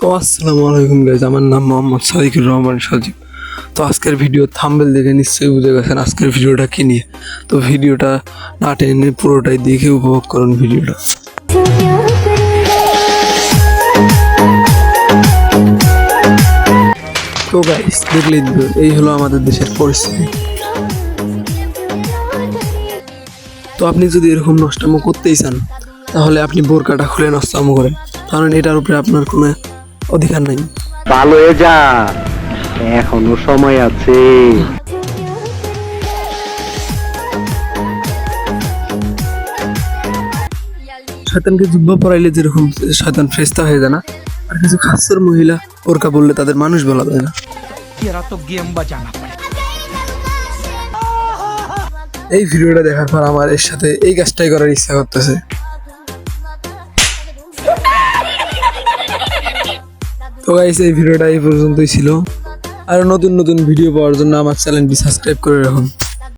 তো আসসালামু আলাইকুম গাইজ, আমার নাম মোহাম্মদ সাদিকুর রহমান সাজিব। তো আজকের ভিডিও থাম্বনেল দেখে নিশ্চয়ই বুঝে গেছেন আজকের ভিডিওটা কী নিয়ে। তো ভিডিওটা না টেনে পুরোটাই দেখে উপভোগ করুন ভিডিওটা। তো গাইজ দেখলেই এই হলো আমাদের দেশের পরিস্থিতি। তো আপনি যদি এরকম নষ্টামো করতেই চান তাহলে আপনি বোরকাটা খুলে নষ্টামো করেন, কারণ এটার উপরে আপনার কোনো অধিকার নাই। ভালো হয়ে যা, এখনো সময় আছে। শয়তানকে জুব্বা পরাইলে যেরকম শয়তান ফেরেশতা হয়ে যায় না, আর কিছু খাসর মহিলা বোরকা বললে তাদের মানুষ বলা যায় না। এই ভিডিওটা দেখার পর আমার এর সাথে এই কাজটাই করার ইচ্ছা করতেছে। তো গাইস, এই ভিডিওটা এই পর্যন্তই ছিল। আর নতুন নতুন ভিডিও পাওয়ার জন্য আমার চ্যানেলটি সাবস্ক্রাইব করে রাখুন।